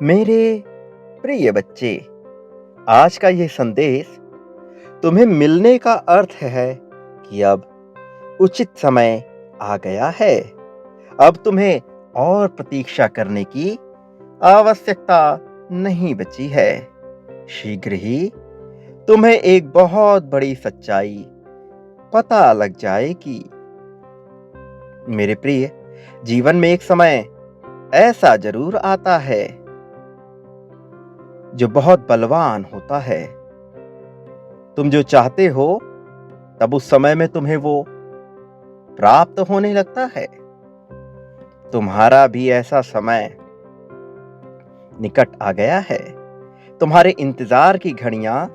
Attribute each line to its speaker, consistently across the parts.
Speaker 1: मेरे प्रिय बच्चे, आज का ये संदेश तुम्हें मिलने का अर्थ है कि अब उचित समय आ गया है। अब तुम्हें और प्रतीक्षा करने की आवश्यकता नहीं बची है। शीघ्र ही तुम्हें एक बहुत बड़ी सच्चाई पता लग जाएगी। मेरे प्रिय, जीवन में एक समय ऐसा जरूर आता है जो बहुत बलवान होता है। तुम जो चाहते हो तब उस समय में तुम्हें वो प्राप्त होने लगता है। तुम्हारा भी ऐसा समय निकट आ गया है। तुम्हारे इंतजार की घड़ियां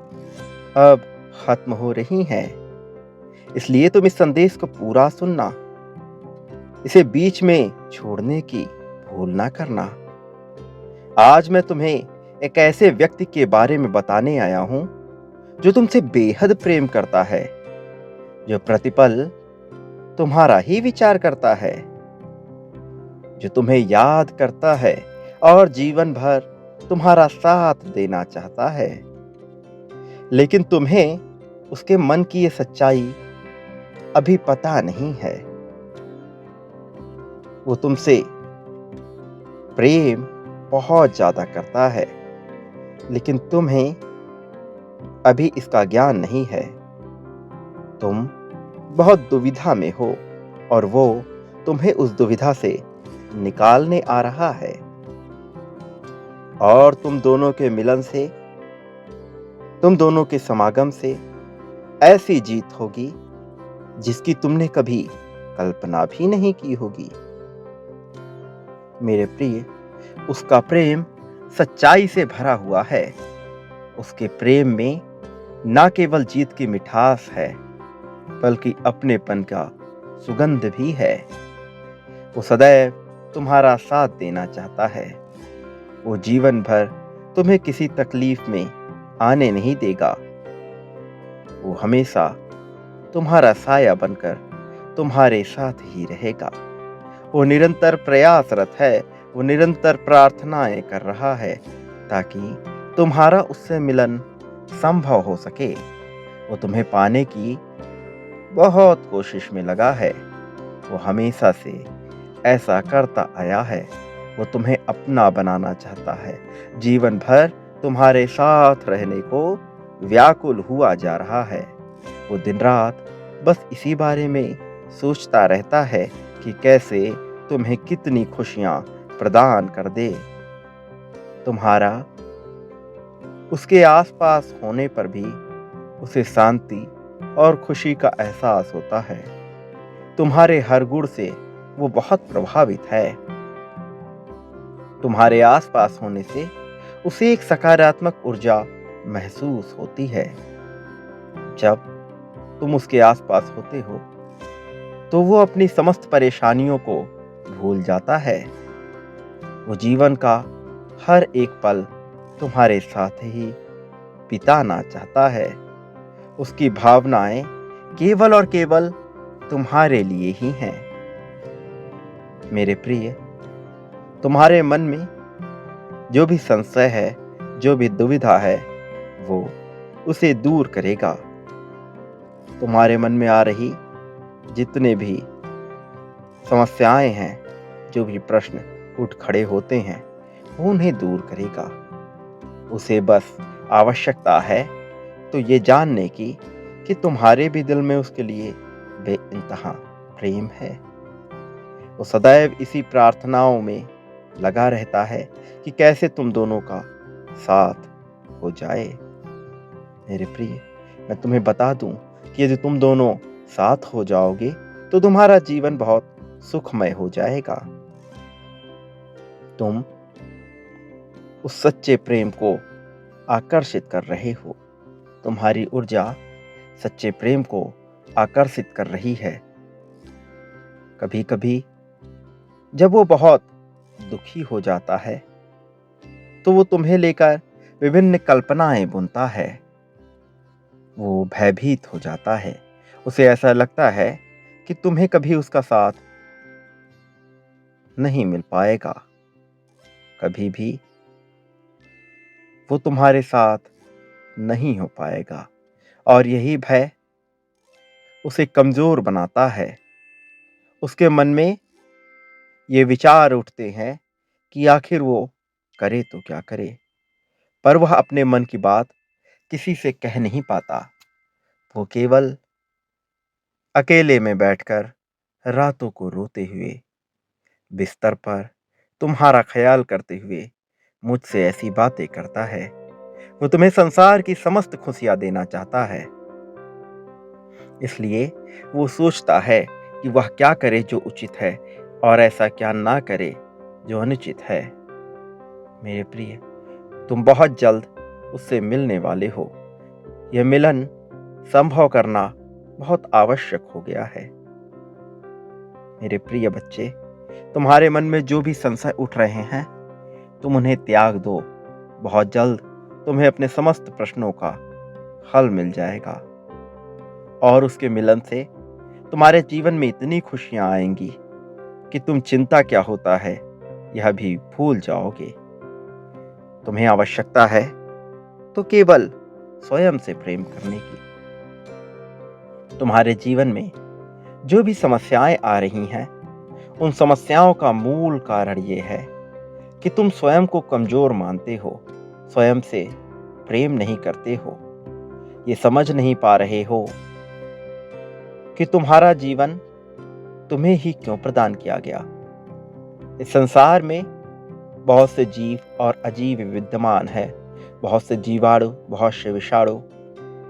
Speaker 1: अब खत्म हो रही हैं। इसलिए तुम इस संदेश को पूरा सुनना, इसे बीच में छोड़ने की भूल ना करना। आज मैं तुम्हें एक ऐसे व्यक्ति के बारे में बताने आया हूं जो तुमसे बेहद प्रेम करता है, जो प्रतिपल तुम्हारा ही विचार करता है, जो तुम्हें याद करता है और जीवन भर तुम्हारा साथ देना चाहता है। लेकिन तुम्हें उसके मन की ये सच्चाई अभी पता नहीं है। वो तुमसे प्रेम बहुत ज्यादा करता है, लेकिन तुम्हें अभी इसका ज्ञान नहीं है। तुम बहुत दुविधा में हो और वो तुम्हें उस दुविधा से निकालने आ रहा है। और तुम दोनों के मिलन से, तुम दोनों के समागम से ऐसी जीत होगी जिसकी तुमने कभी कल्पना भी नहीं की होगी। मेरे प्रिय, उसका प्रेम सच्चाई से भरा हुआ है। उसके प्रेम में ना केवल जीत की मिठास है, बल्कि अपनेपन का सुगंध भी है। वो सदैव तुम्हारा साथ देना चाहता है। वो जीवन भर तुम्हें किसी तकलीफ में आने नहीं देगा। वो हमेशा तुम्हारा साया बनकर तुम्हारे साथ ही रहेगा। वो निरंतर प्रयासरत है। वो निरंतर प्रार्थनाएं कर रहा है ताकि तुम्हारा उससे मिलन संभव हो सके। वो तुम्हें पाने की बहुत कोशिश में लगा है। वो हमेशा से ऐसा करता आया है। वो तुम्हें अपना बनाना चाहता है। जीवन भर तुम्हारे साथ रहने को व्याकुल हुआ जा रहा है। वो दिन रात बस इसी बारे में सोचता रहता है कि कैसे तुम्हें कितनी खुशियां प्रदान कर दे। तुम्हारा उसके आसपास होने पर भी उसे शांति और खुशी का एहसास होता है। तुम्हारे हर गुण से वो बहुत प्रभावित है। तुम्हारे आसपास होने से उसे एक सकारात्मक ऊर्जा महसूस होती है। जब तुम उसके आसपास होते हो तो वो अपनी समस्त परेशानियों को भूल जाता है। वो जीवन का हर एक पल तुम्हारे साथ ही बिताना चाहता है। उसकी भावनाएं केवल और केवल तुम्हारे लिए ही हैं। मेरे प्रिय, तुम्हारे मन में जो भी संशय है, जो भी दुविधा है, वो उसे दूर करेगा। तुम्हारे मन में आ रही जितने भी समस्याएं हैं, जो भी प्रश्न उठ खड़े होते हैं, वो उन्हें दूर करेगा। उसे बस आवश्यकता है तो ये जानने की कि तुम्हारे भी दिल में उसके लिए बेइंतहा प्रेम है। वो सदैव इसी प्रार्थनाओं में लगा रहता है कि कैसे तुम दोनों का साथ हो जाए। मेरे प्रिय, मैं तुम्हें बता दूं कि यदि तुम दोनों साथ हो जाओगे तो तुम्हारा जीवन बहुत सुखमय हो जाएगा। तुम उस सच्चे प्रेम को आकर्षित कर रहे हो। तुम्हारी ऊर्जा सच्चे प्रेम को आकर्षित कर रही है। कभी कभी जब वो बहुत दुखी हो जाता है तो वो तुम्हें लेकर विभिन्न कल्पनाएं बुनता है। वो भयभीत हो जाता है। उसे ऐसा लगता है कि तुम्हें कभी उसका साथ नहीं मिल पाएगा। कभी भी वो तुम्हारे साथ नहीं हो पाएगा और यही भय उसे कमजोर बनाता है। उसके मन में ये विचार उठते हैं कि आखिर वो करे तो क्या करे, पर वह अपने मन की बात किसी से कह नहीं पाता। वो केवल अकेले में बैठकर रातों को रोते हुए बिस्तर पर तुम्हारा ख्याल करते हुए मुझसे ऐसी बातें करता है। वो तुम्हें संसार की समस्त खुशियां देना चाहता है, इसलिए वो सोचता है कि वह क्या करे जो उचित है और ऐसा क्या ना करे जो अनुचित है। मेरे प्रिय, तुम बहुत जल्द उससे मिलने वाले हो। यह मिलन संभव करना बहुत आवश्यक हो गया है। मेरे प्रिय बच्चे, तुम्हारे मन में जो भी संशय उठ रहे हैं, तुम उन्हें त्याग दो। बहुत जल्द तुम्हें अपने समस्त प्रश्नों का हल मिल जाएगा और उसके मिलन से तुम्हारे जीवन में इतनी खुशियां आएंगी कि तुम चिंता क्या होता है यह भी भूल जाओगे। तुम्हें आवश्यकता है तो केवल स्वयं से प्रेम करने की। तुम्हारे जीवन में जो भी समस्याएं आ रही हैं, उन समस्याओं का मूल कारण ये है कि तुम स्वयं को कमजोर मानते हो, स्वयं से प्रेम नहीं करते हो। ये समझ नहीं पा रहे हो कि तुम्हारा जीवन तुम्हें ही क्यों प्रदान किया गया। इस संसार में बहुत से जीव और अजीब विद्यमान है। बहुत से जीवाणु, बहुत से विषाणु,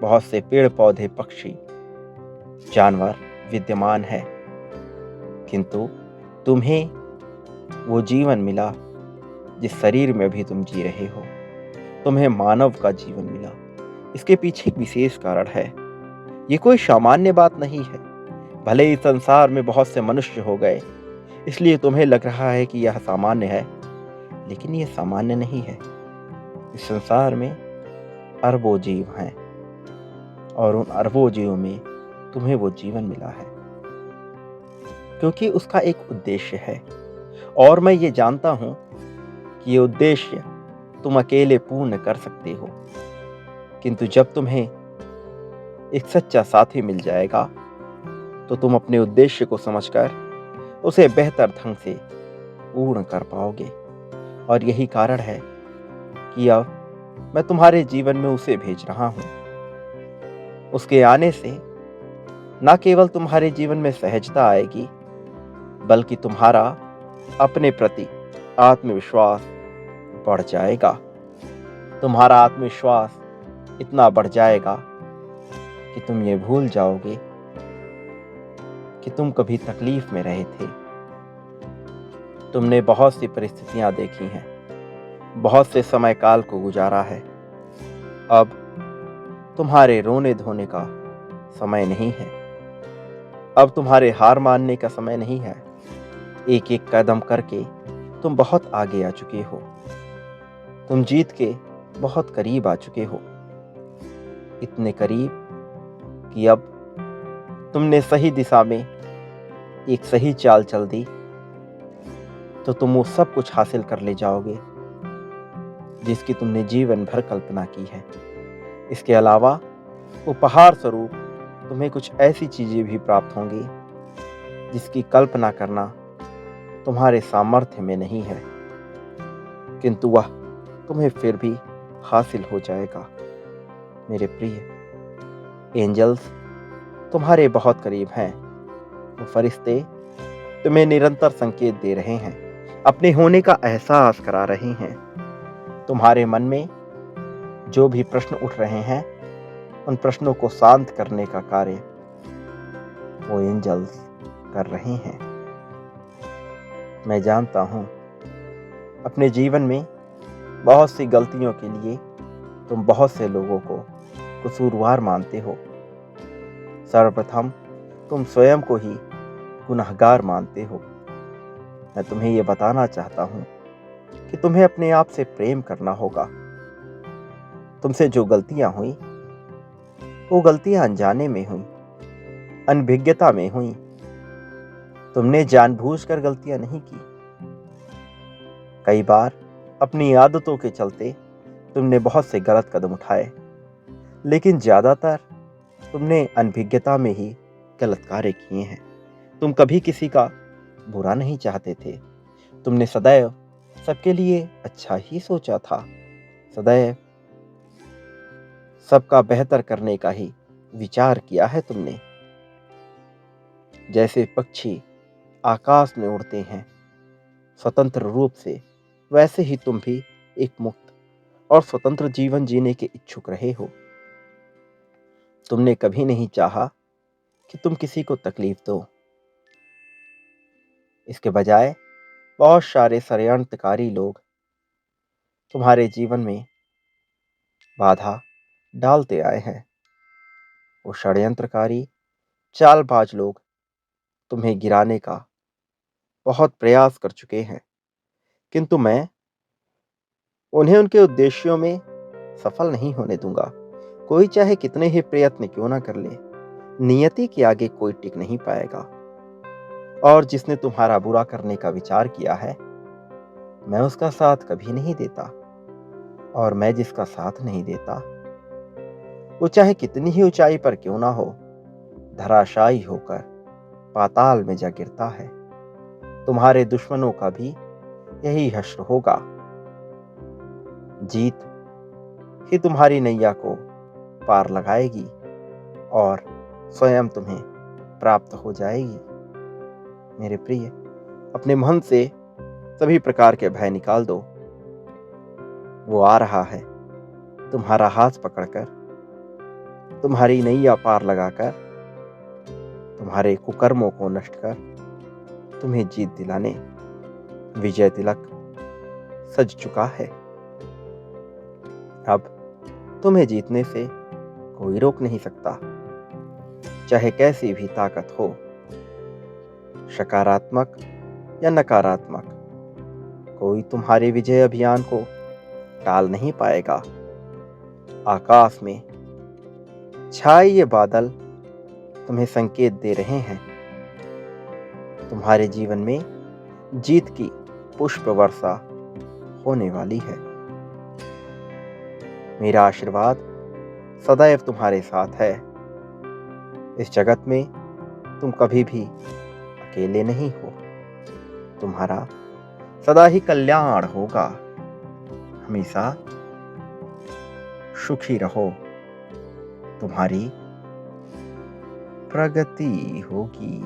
Speaker 1: बहुत से पेड़ पौधे, पक्षी, जानवर विद्यमान है, किंतु तुम्हें वो जीवन मिला जिस शरीर में भी तुम जी रहे हो। तुम्हें मानव का जीवन मिला। इसके पीछे एक विशेष कारण है। ये कोई सामान्य बात नहीं है। भले ही संसार में बहुत से मनुष्य हो गए, इसलिए तुम्हें लग रहा है कि यह सामान्य है, लेकिन यह सामान्य नहीं है। इस संसार में अरबों जीव हैं और उन अरबों जीवों में तुम्हें वो जीवन मिला है क्योंकि उसका एक उद्देश्य है। और मैं ये जानता हूं कि ये उद्देश्य तुम अकेले पूर्ण कर सकते हो, किंतु जब तुम्हें एक सच्चा साथी मिल जाएगा तो तुम अपने उद्देश्य को समझकर उसे बेहतर ढंग से पूर्ण कर पाओगे। और यही कारण है कि अब मैं तुम्हारे जीवन में उसे भेज रहा हूं। उसके आने से न केवल तुम्हारे जीवन में सहजता आएगी, बल्कि तुम्हारा अपने प्रति आत्मविश्वास बढ़ जाएगा। तुम्हारा आत्मविश्वास इतना बढ़ जाएगा कि तुम ये भूल जाओगे कि तुम कभी तकलीफ में रहे थे। तुमने बहुत सी परिस्थितियां देखी हैं, बहुत से समय काल को गुजारा है। अब तुम्हारे रोने धोने का समय नहीं है। अब तुम्हारे हार मानने का समय नहीं है। एक एक कदम करके तुम बहुत आगे आ चुके हो। तुम जीत के बहुत करीब आ चुके हो, इतने करीब कि अब तुमने सही दिशा में एक सही चाल चल दी तो तुम वो सब कुछ हासिल कर ले जाओगे जिसकी तुमने जीवन भर कल्पना की है। इसके अलावा उपहार स्वरूप तुम्हें कुछ ऐसी चीजें भी प्राप्त होंगी जिसकी कल्पना करना तुम्हारे सामर्थ्य में नहीं है, किंतु वह तुम्हें फिर भी हासिल हो जाएगा। मेरे प्रिय, एंजल्स तुम्हारे बहुत करीब हैं। वो फरिश्ते तुम्हें निरंतर संकेत दे रहे हैं, अपने होने का एहसास करा रहे हैं। तुम्हारे मन में जो भी प्रश्न उठ रहे हैं, उन प्रश्नों को शांत करने का कार्य वो एंजल्स कर रहे हैं। मैं जानता हूं अपने जीवन में बहुत सी गलतियों के लिए तुम बहुत से लोगों को कसूरवार मानते हो। सर्वप्रथम तुम स्वयं को ही गुनहगार मानते हो। मैं तुम्हें यह बताना चाहता हूं कि तुम्हें अपने आप से प्रेम करना होगा। तुमसे जो गलतियां हुई, वो गलतियां अनजाने में हुई, अनभिज्ञता में हुई। तुमने जानबूझकर गलतियां नहीं की। कई बार अपनी आदतों के चलते तुमने बहुत से गलत कदम उठाए, लेकिन ज्यादातर तुमने अनभिज्ञता में ही गलत कार्य किए हैं। तुम कभी किसी का बुरा नहीं चाहते थे। तुमने सदैव सबके लिए अच्छा ही सोचा था। सदैव सबका बेहतर करने का ही विचार किया है तुमने। जैसे पक्षी आकाश में उड़ते हैं स्वतंत्र रूप से, वैसे ही तुम भी एक मुक्त और स्वतंत्र जीवन जीने के इच्छुक रहे हो। तुमने कभी नहीं चाहा कि तुम किसी को तकलीफ दो। इसके बजाय बहुत सारे षड्यंत्रकारी लोग तुम्हारे जीवन में बाधा डालते आए हैं। वो षड्यंत्रकारी चालबाज लोग तुम्हें गिराने का बहुत प्रयास कर चुके हैं, किंतु मैं उन्हें उनके उद्देश्यों में सफल नहीं होने दूंगा। कोई चाहे कितने ही प्रयत्न क्यों ना कर ले, नियति के आगे कोई टिक नहीं पाएगा। और जिसने तुम्हारा बुरा करने का विचार किया है, मैं उसका साथ कभी नहीं देता। और मैं जिसका साथ नहीं देता, वो चाहे कितनी ही ऊंचाई पर क्यों ना हो, धराशायी होकर पाताल में जा गिरता है। तुम्हारे दुश्मनों का भी यही हश्र होगा। जीत ही तुम्हारी नैया को पार लगाएगी और स्वयं तुम्हें प्राप्त हो जाएगी। मेरे प्रिय, अपने मन से सभी प्रकार के भय निकाल दो। वो आ रहा है तुम्हारा हाथ पकड़कर, तुम्हारी नैया पार लगाकर, तुम्हारे कुकर्मों को नष्ट कर तुम्हें जीत दिलाने विजय तिलक सज चुका है। अब तुम्हें जीतने से कोई रोक नहीं सकता, चाहे कैसी भी ताकत हो, सकारात्मक या नकारात्मक। कोई तुम्हारे विजय अभियान को टाल नहीं पाएगा। आकाश में छाए ये बादल तुम्हें संकेत दे रहे हैं। तुम्हारे जीवन में जीत की पुष्प वर्षा होने वाली है। मेरा आशीर्वाद सदैव तुम्हारे साथ है। इस जगत में तुम कभी भी अकेले नहीं हो। तुम्हारा सदा ही कल्याण होगा। हमेशा सुखी रहो। तुम्हारी प्रगति होगी।